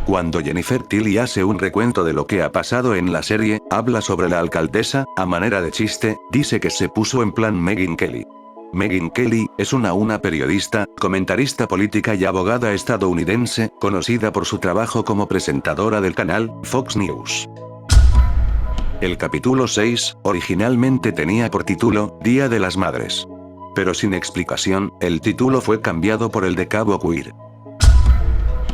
Cuando Jennifer Tilly hace un recuento de lo que ha pasado en la serie, habla sobre la alcaldesa, a manera de chiste, dice que se puso en plan Megyn Kelly. Megyn Kelly es una periodista, comentarista política y abogada estadounidense, conocida por su trabajo como presentadora del canal Fox News. El capítulo 6, originalmente tenía por título, Día de las Madres. Pero sin explicación, el título fue cambiado por el de Cabo Queer.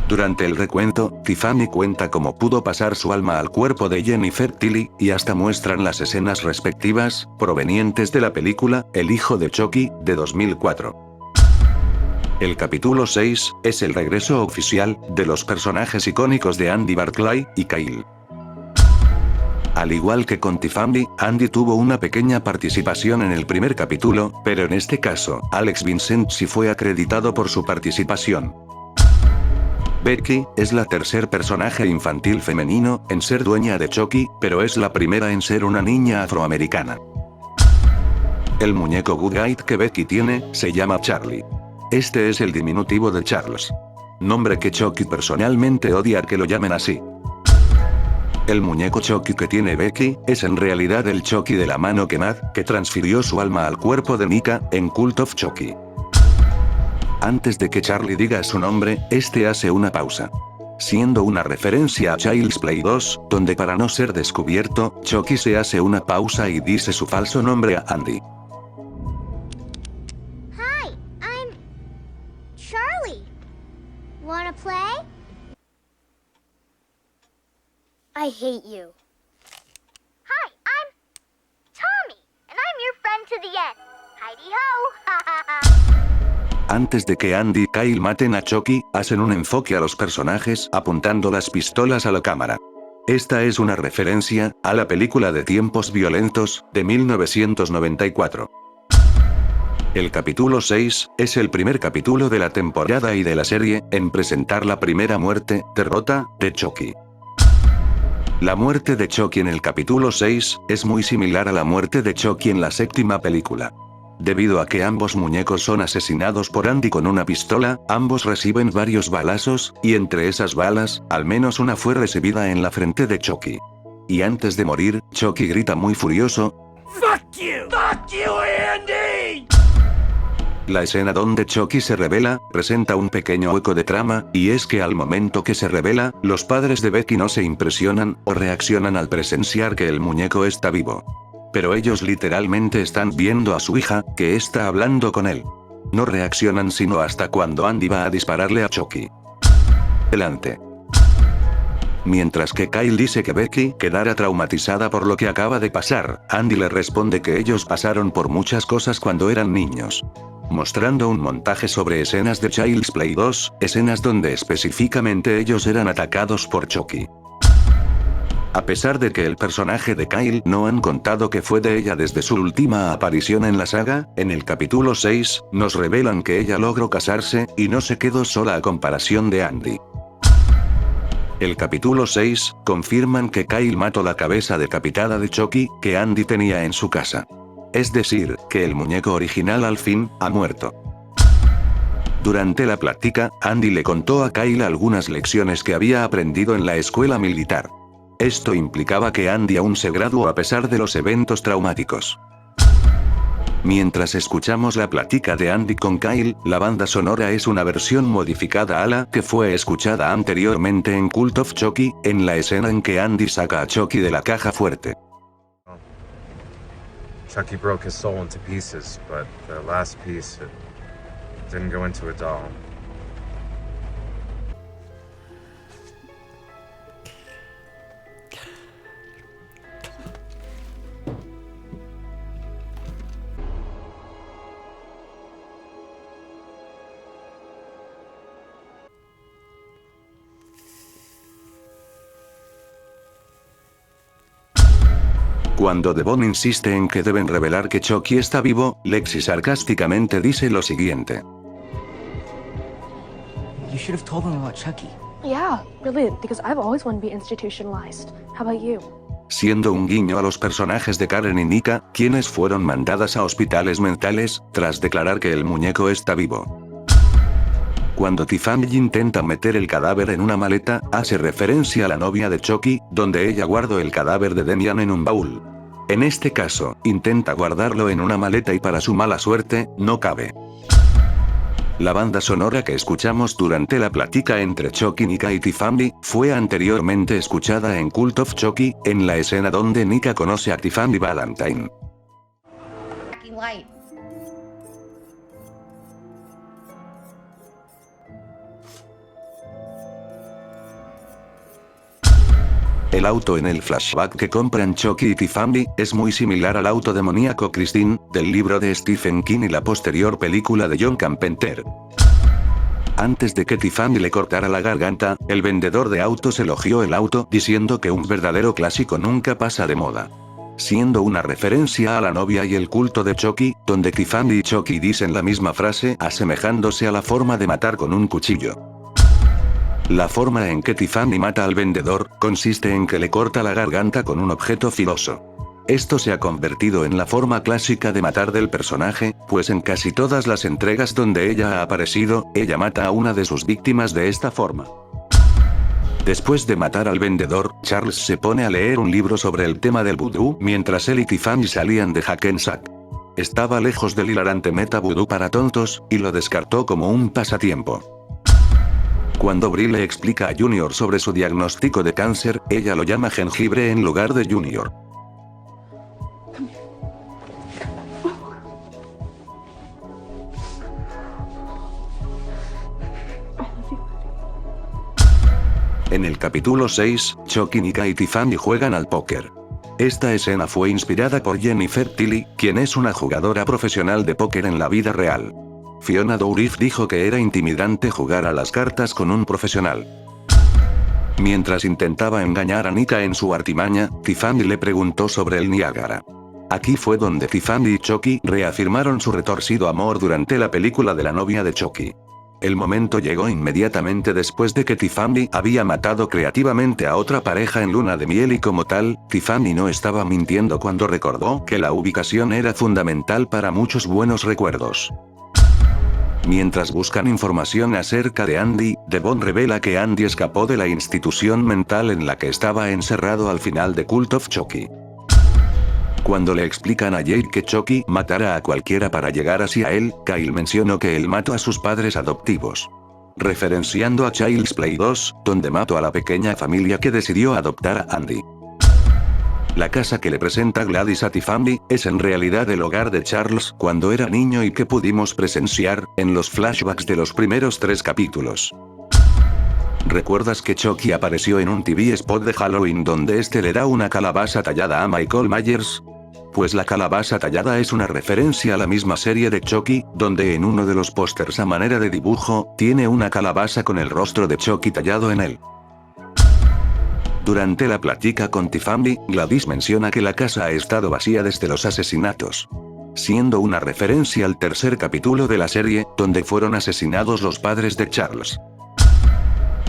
Durante el recuento, Tiffany cuenta cómo pudo pasar su alma al cuerpo de Jennifer Tilly, y hasta muestran las escenas respectivas, provenientes de la película, El hijo de Chucky, de 2004. El capítulo 6, es el regreso oficial, de los personajes icónicos de Andy Barclay y Kyle. Al igual que con Tiffany, Andy tuvo una pequeña participación en el primer capítulo, pero en este caso, Alex Vincent sí fue acreditado por su participación. Becky es la tercer personaje infantil femenino en ser dueña de Chucky, pero es la primera en ser una niña afroamericana. El muñeco Good-Guide que Becky tiene, se llama Charlie. Este es el diminutivo de Charles. Nombre que Chucky personalmente odia que lo llamen así. El muñeco Chucky que tiene Becky, es en realidad el Chucky de la mano que Matt, que transfirió su alma al cuerpo de Nika, en Cult of Chucky. Antes de que Charlie diga su nombre, este hace una pausa. Siendo una referencia a Child's Play 2, donde para no ser descubierto, Chucky se hace una pausa y dice su falso nombre a Andy. Hi, I'm Charlie. Wanna play? I hate you. Hi, I'm Tommy, and I'm your friend to the end. Heidi-ho! Antes de que Andy y Kyle maten a Chucky, hacen un enfoque a los personajes apuntando las pistolas a la cámara. Esta es una referencia a la película de Tiempos Violentos, de 1994. El capítulo 6, es el primer capítulo de la temporada y de la serie, en presentar la primera muerte, derrota, de Chucky. La muerte de Chucky en el capítulo 6, es muy similar a la muerte de Chucky en la séptima película. Debido a que ambos muñecos son asesinados por Andy con una pistola, ambos reciben varios balazos, y entre esas balas, al menos una fue recibida en la frente de Chucky. Y antes de morir, Chucky grita muy furioso, Fuck you! Fuck you, Andy! La escena donde Chucky se revela, presenta un pequeño hueco de trama, y es que al momento que se revela, los padres de Becky no se impresionan, o reaccionan al presenciar que el muñeco está vivo. Pero ellos literalmente están viendo a su hija, que está hablando con él. No reaccionan sino hasta cuando Andy va a dispararle a Chucky. Delante. Mientras que Kyle dice que Becky quedará traumatizada por lo que acaba de pasar, Andy le responde que ellos pasaron por muchas cosas cuando eran niños. Mostrando un montaje sobre escenas de Child's Play 2, escenas donde específicamente ellos eran atacados por Chucky. A pesar de que el personaje de Kyle no han contado que fue de ella desde su última aparición en la saga, en el capítulo 6, nos revelan que ella logró casarse, y no se quedó sola a comparación de Andy. El capítulo 6, confirman que Kyle mató la cabeza decapitada de Chucky, que Andy tenía en su casa. Es decir, que el muñeco original al fin, ha muerto. Durante la plática, Andy le contó a Kyle algunas lecciones que había aprendido en la escuela militar. Esto implicaba que Andy aún se graduó a pesar de los eventos traumáticos. Mientras escuchamos la plática de Andy con Kyle, la banda sonora es una versión modificada a la que fue escuchada anteriormente en Cult of Chucky, en la escena en que Andy saca a Chucky de la caja fuerte. Chucky broke his soul into pieces, but the last piece, it didn't go into a doll. Cuando Devon insiste en que deben revelar que Chucky está vivo, Lexi sarcásticamente dice lo siguiente. You should have told them about Chucky. Yeah, really, because I've always wanted to be institutionalized. How about you? Siendo un guiño a los personajes de Karen y Nika, quienes fueron mandadas a hospitales mentales, tras declarar que el muñeco está vivo. Cuando Tiffany intenta meter el cadáver en una maleta, hace referencia a la novia de Chucky, donde ella guardó el cadáver de Demian en un baúl. En este caso, intenta guardarlo en una maleta y para su mala suerte, no cabe. La banda sonora que escuchamos durante la plática entre Chucky, Nika y Tiffany, fue anteriormente escuchada en Cult of Chucky, en la escena donde Nika conoce a Tiffany Valentine. Light. El auto en el flashback que compran Chucky y Tiffany, es muy similar al auto demoníaco Christine, del libro de Stephen King y la posterior película de John Carpenter. Antes de que Tiffany le cortara la garganta, el vendedor de autos elogió el auto diciendo que un verdadero clásico nunca pasa de moda. Siendo una referencia a la novia y el culto de Chucky, donde Tiffany y Chucky dicen la misma frase asemejándose a la forma de matar con un cuchillo. La forma en que Tiffany mata al vendedor, consiste en que le corta la garganta con un objeto filoso. Esto se ha convertido en la forma clásica de matar del personaje, pues en casi todas las entregas donde ella ha aparecido, ella mata a una de sus víctimas de esta forma. Después de matar al vendedor, Charles se pone a leer un libro sobre el tema del vudú mientras él y Tiffany salían de Hackensack. Estaba lejos del hilarante meta vudú para tontos, y lo descartó como un pasatiempo. Cuando Brie le explica a Junior sobre su diagnóstico de cáncer, ella lo llama jengibre en lugar de Junior. En el capítulo 6, Chucky, Nika y Tiffany juegan al póker. Esta escena fue inspirada por Jennifer Tilly, quien es una jugadora profesional de póker en la vida real. Fiona Dourif dijo que era intimidante jugar a las cartas con un profesional. Mientras intentaba engañar a Nika en su artimaña, Tiffany le preguntó sobre el Niágara. Aquí fue donde Tiffany y Chucky reafirmaron su retorcido amor durante la película de la novia de Chucky. El momento llegó inmediatamente después de que Tiffany había matado creativamente a otra pareja en luna de miel y como tal, Tiffany no estaba mintiendo cuando recordó que la ubicación era fundamental para muchos buenos recuerdos. Mientras buscan información acerca de Andy, Devon revela que Andy escapó de la institución mental en la que estaba encerrado al final de Cult of Chucky. Cuando le explican a Jake que Chucky matará a cualquiera para llegar hacia él, Kyle mencionó que él mató a sus padres adoptivos. Referenciando a Child's Play 2, donde mató a la pequeña familia que decidió adoptar a Andy. La casa que le presenta Gladys a Tiffany, es en realidad el hogar de Charles cuando era niño y que pudimos presenciar, en los flashbacks de los primeros 3 capítulos. ¿Recuerdas que Chucky apareció en un TV spot de Halloween donde este le da una calabaza tallada a Michael Myers? Pues la calabaza tallada es una referencia a la misma serie de Chucky, donde en uno de los pósters a manera de dibujo, tiene una calabaza con el rostro de Chucky tallado en él. Durante la plática con Tiffany, Gladys menciona que la casa ha estado vacía desde los asesinatos. Siendo una referencia al 3er capítulo de la serie, donde fueron asesinados los padres de Charles.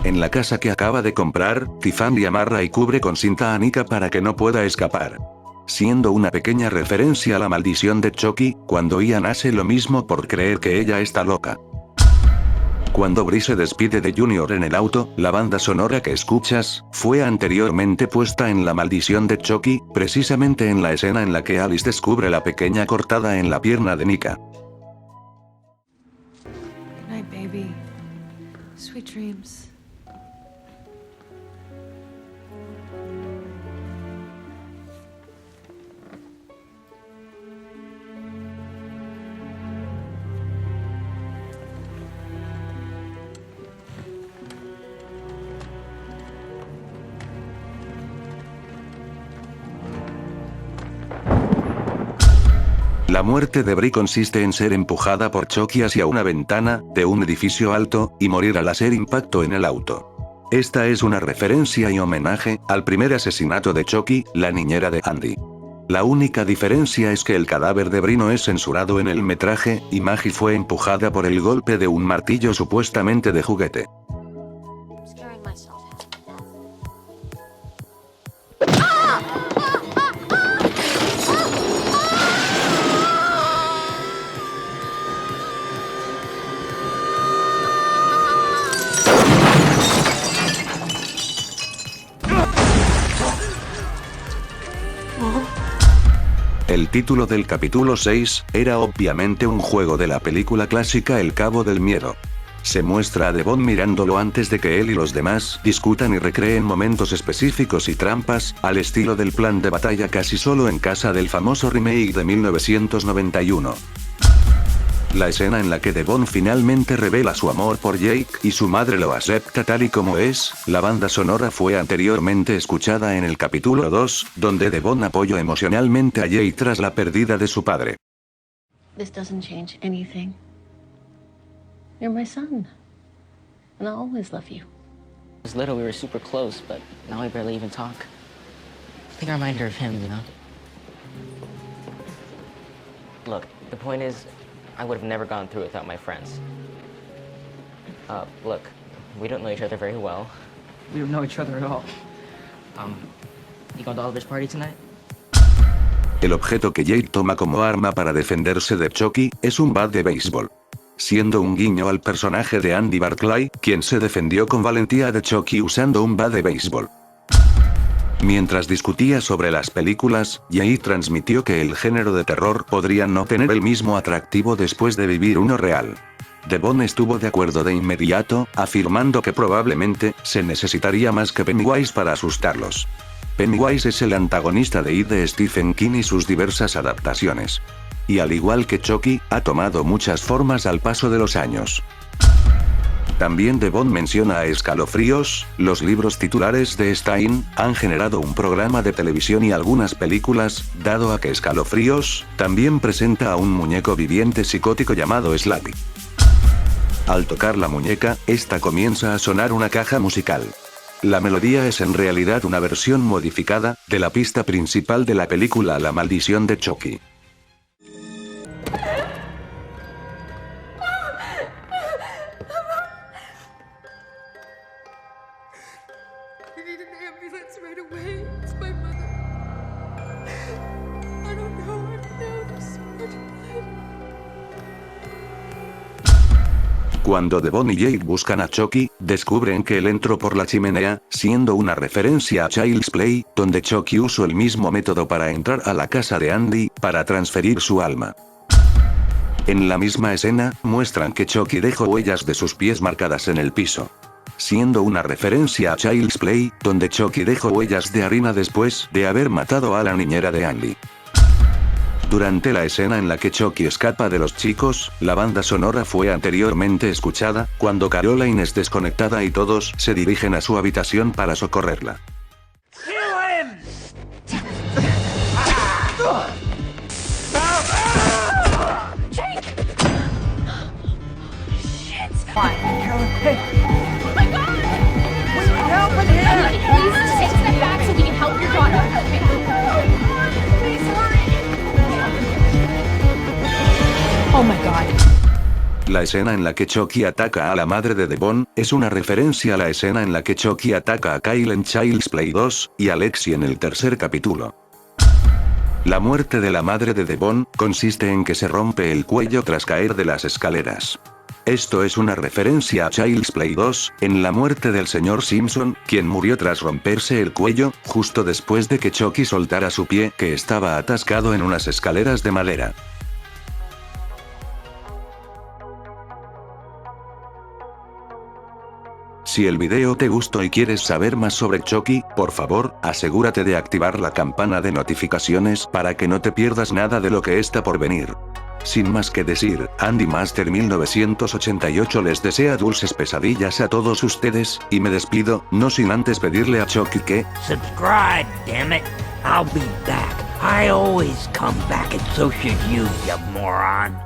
En la casa que acaba de comprar, Tiffany amarra y cubre con cinta a Nika para que no pueda escapar. Siendo una pequeña referencia a la maldición de Chucky, cuando Ian hace lo mismo por creer que ella está loca. Cuando Brie se despide de Junior en el auto, la banda sonora que escuchas, fue anteriormente puesta en La maldición de Chucky, precisamente en la escena en la que Alice descubre la pequeña cortada en la pierna de Nika. Good night, baby. Sweet dreams. La muerte de Brie consiste en ser empujada por Chucky hacia una ventana, de un edificio alto, y morir al hacer impacto en el auto. Esta es una referencia y homenaje, al primer asesinato de Chucky, la niñera de Andy. La única diferencia es que el cadáver de Brie no es censurado en el metraje, y Maggie fue empujada por el golpe de un martillo supuestamente de juguete. El título del capítulo 6 era obviamente un juego de la película clásica El Cabo del Miedo. Se muestra a Devon mirándolo antes de que él y los demás discutan y recreen momentos específicos y trampas, al estilo del plan de batalla casi solo en casa del famoso remake de 1991. La escena en la que Devon finalmente revela su amor por Jake y su madre lo acepta tal y como es, la banda sonora fue anteriormente escuchada en el capítulo 2, donde Devon apoyó emocionalmente a Jake tras la pérdida de su padre. This doesn't change anything. You're my son, and I'll always love you. When I was little, we were super close, but now we barely even talk. I think I remind her of him, you know? Look, the point is, I would have never gone through without my friends. Look, we don't know each other very well. We don't know each other at all. You going to Oliver's party tonight? El objeto que Jake toma como arma para defenderse de Chucky es un bat de béisbol. Siendo un guiño al personaje de Andy Barclay, quien se defendió con valentía de Chucky usando un bat de béisbol. Mientras discutía sobre las películas, Jay transmitió que el género de terror podría no tener el mismo atractivo después de vivir uno real. Devon estuvo de acuerdo de inmediato, afirmando que probablemente se necesitaría más que Pennywise para asustarlos. Pennywise es el antagonista de It de Stephen King y sus diversas adaptaciones. Y al igual que Chucky, ha tomado muchas formas al paso de los años. También Devon menciona a Escalofríos, los libros titulares de Stein, han generado un programa de televisión y algunas películas, dado a que Escalofríos también presenta a un muñeco viviente psicótico llamado Slappy. Al tocar la muñeca, esta comienza a sonar una caja musical. La melodía es en realidad una versión modificada de la pista principal de la película La Maldición de Chucky. I need an ambulance right away. It's my mother. I don't know. There's so much blood. Cuando Devon y Jake buscan a Chucky, descubren que él entró por la chimenea, siendo una referencia a Child's Play, donde Chucky usó el mismo método para entrar a la casa de Andy, para transferir su alma. En la misma escena, muestran que Chucky dejó huellas de sus pies marcadas en el piso. Siendo una referencia a Child's Play, donde Chucky dejó huellas de harina después de haber matado a la niñera de Andy. Durante la escena en la que Chucky escapa de los chicos, la banda sonora fue anteriormente escuchada, cuando Caroline es desconectada y todos se dirigen a su habitación para socorrerla. Oh my god. La escena en la que Chucky ataca a la madre de Devon, es una referencia a la escena en la que Chucky ataca a Kyle en Child's Play 2, y a Lexi en el tercer capítulo. La muerte de la madre de Devon, consiste en que se rompe el cuello tras caer de las escaleras. Esto es una referencia a Child's Play 2, en la muerte del señor Simpson, quien murió tras romperse el cuello, justo después de que Chucky soltara su pie, que estaba atascado en unas escaleras de madera. Si el video te gustó y quieres saber más sobre Chucky, por favor, asegúrate de activar la campana de notificaciones para que no te pierdas nada de lo que está por venir. Sin más que decir, Andy Master 1988 les desea dulces pesadillas a todos ustedes, y me despido, no sin antes pedirle a Chucky que Subscribe, damn it. I'll be back. I always come back, and so should you, you moron.